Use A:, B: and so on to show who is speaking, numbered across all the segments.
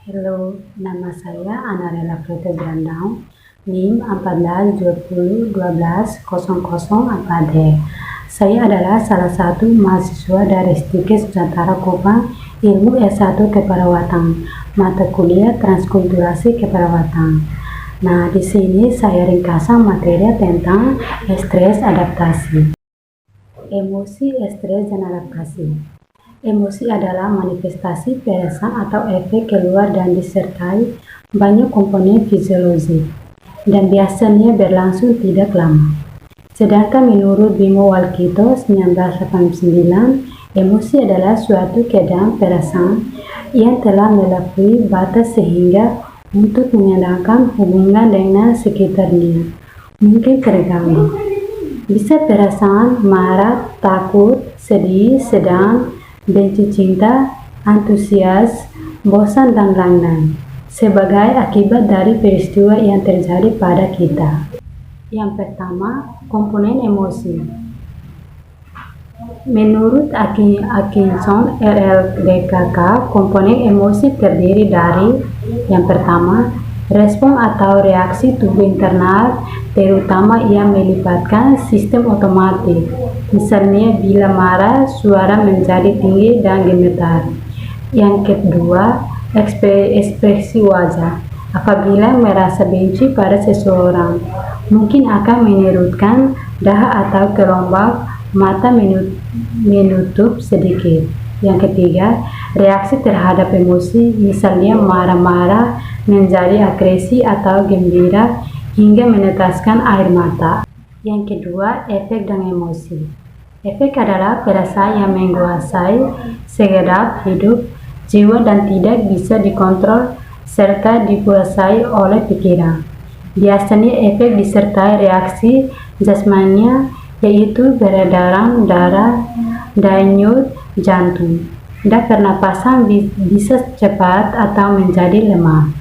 A: Halo, nama saya Anarela Prete Brandão, NIM 1420120044D. Saya adalah salah satu mahasiswa dari Stikes Nusantara Kupang, Ilmu S1 Keperawatan, mata kuliah Transkulturasi Keperawatan. Nah, di sini saya ringkasan materi tentang stres adaptasi. Emosi, stres, dan adaptasi. Emosi adalah manifestasi perasaan atau efek keluar dan disertai banyak komponen fisiologis dan biasanya berlangsung tidak lama. Sedangkan menurut Bimo Walkito 1989, emosi adalah suatu keadaan perasaan yang telah melampaui batas sehingga untuk menyenangkan hubungan dengan sekitarnya mungkin terganggu. Bisa perasaan marah, takut, sedih, sedang, benci, cinta, antusias, bosan, dan lain-lain sebagai akibat dari peristiwa yang terjadi pada kita. Yang pertama, komponen emosi. Menurut Atkinson LLDKK, komponen emosi terdiri dari yang pertama, respon atau reaksi tubuh internal, terutama yang melibatkan sistem otomatis. Misalnya bila marah, suara menjadi tinggi dan gemetar. Yang kedua, ekspresi wajah. Apabila merasa benci pada seseorang, mungkin akan menyerutkan dahi atau kelompok mata menutup sedikit. Yang ketiga, reaksi terhadap emosi, misalnya marah-marah menjadi agresi atau gembira hingga meneteskan air mata. Yang kedua, efek dan emosi. Efek adalah perasaan yang menguasai segenap hidup, jiwa, dan tidak bisa dikontrol serta dikuasai oleh pikiran. Biasanya efek disertai reaksi jasmania, yaitu peredaran darah, denyut jantung, dan pernapasan bisa cepat atau menjadi lemah.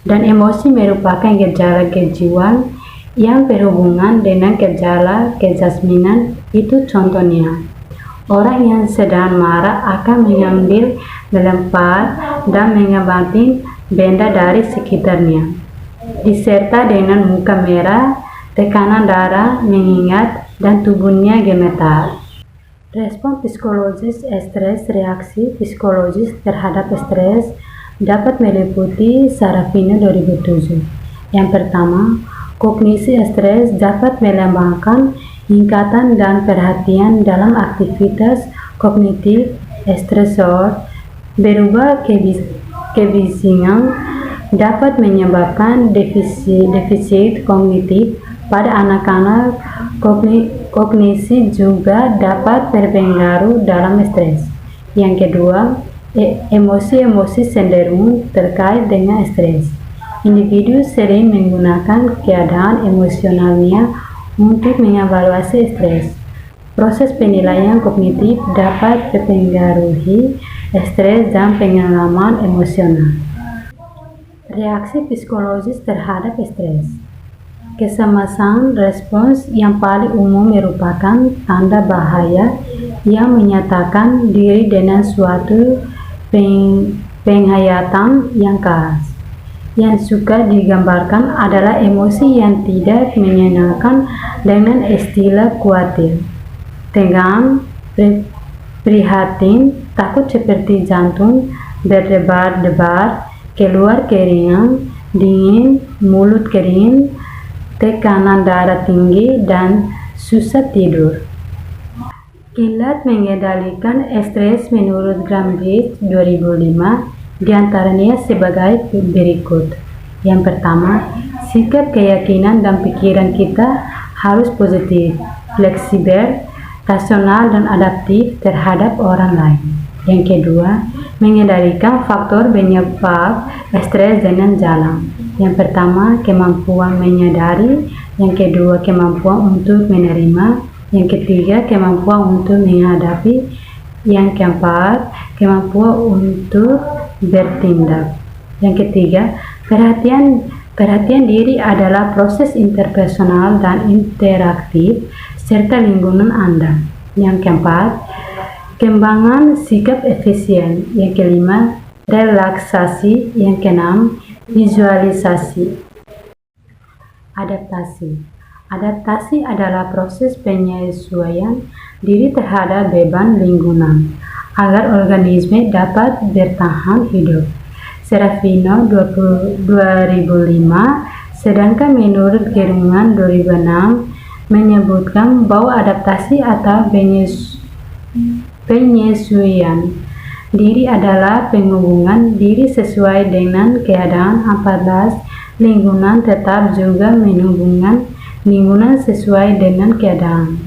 A: Dan emosi merupakan gejala kejiwaan yang berhubungan dengan gejala kejasminan. Itu contohnya, orang yang sedang marah akan mengambil, melempar, dan mengambil benda dari sekitarnya, diserta dengan muka merah, tekanan darah meningkat, dan tubuhnya gemetar. Respon psikologis stres. Reaksi psikologis terhadap stres dapat meliputi Sarafino 2007. Yang pertama, kognisi stres dapat melambangkan ingatan dan perhatian dalam aktivitas kognitif. Stresor berubah kebisingan dapat menyebabkan defisit kognitif pada anak-anak. Kognisi juga dapat berpengaruh dalam stres. Yang kedua, emosi-emosi cenderung terkait dengan stres. Individu sering menggunakan keadaan emosionalnya untuk mengevaluasi stres. Proses penilaian kognitif dapat mempengaruhi stres dan pengalaman emosional. Reaksi psikologis terhadap stres. Kesamasan respons yang paling umum merupakan tanda bahaya yang menyatakan diri dengan suatu penghayatan yang khas. Yang suka digambarkan adalah emosi yang tidak menyenangkan dengan istilah khawatir, tegang, prihatin, takut seperti jantung berdebar-debar, keluar keringat, dingin, mulut kering, tekanan darah tinggi, dan susah tidur. Kilat mengendalikan stres menurut Grambridge 2005 diantaranya sebagai berikut. Yang pertama, sikap, keyakinan, dan pikiran kita harus positif, fleksibel, rasional, dan adaptif terhadap orang lain. Yang kedua, mengendalikan faktor penyebab stres dengan jalan. Yang pertama, kemampuan menyadari. Yang kedua, kemampuan untuk menerima. Yang ketiga, kemampuan untuk menghadapi. Yang keempat, kemampuan untuk bertindak. Yang ketiga, perhatian diri adalah proses interpersonal dan interaktif serta lingkungan Anda. Yang keempat, kembangan sikap efisien. Yang kelima, relaksasi. Yang keenam, visualisasi. Adaptasi. Adaptasi adalah proses penyesuaian diri terhadap beban lingkungan agar organisme dapat bertahan hidup. Serafino 2005, sedangkan menurut Gerungan 2006 menyebutkan bahwa adaptasi atau penyesuaian diri adalah penghubungan diri sesuai dengan keadaan 14 lingkungan tetap juga menghubungkan lingkungan sesuai dengan keadaan.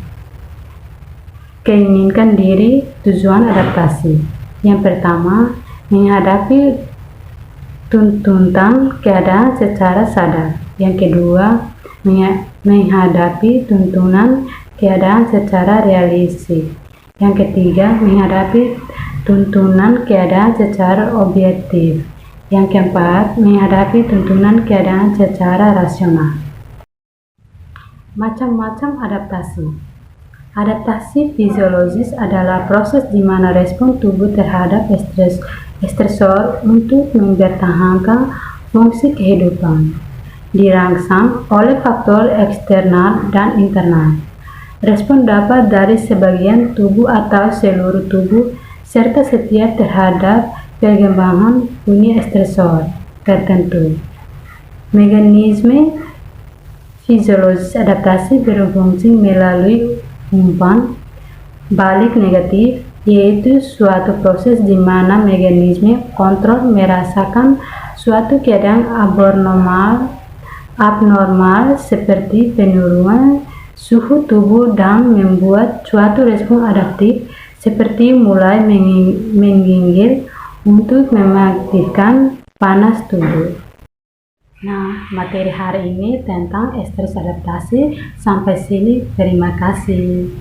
A: Keinginkan diri, tujuan adaptasi. Yang pertama, menghadapi tuntutan keadaan secara sadar. Yang kedua, menghadapi tuntutan keadaan secara realistis. Yang ketiga, menghadapi tuntutan keadaan secara objektif. Yang keempat, menghadapi tuntutan keadaan secara rasional. Macam-macam adaptasi. Adaptasi fisiologis adalah proses di mana respon tubuh terhadap stresor untuk mempertahankan fungsi kehidupan, dirangsang oleh faktor eksternal dan internal. Respon dapat dari sebagian tubuh atau seluruh tubuh, serta setiap terhadap perkembangan bunyi stresor tertentu. Mekanisme fisiologis adaptasi berfungsi melalui umpan balik negatif, yaitu suatu proses di mana mekanisme kontrol merasakan suatu keadaan abnormal seperti penurunan suhu tubuh dan membuat suatu respon adaptif seperti mulai menggigil untuk mengaktifkan panas tubuh. Nah, materi hari ini tentang stres adaptasi. Sampai sini, terima kasih.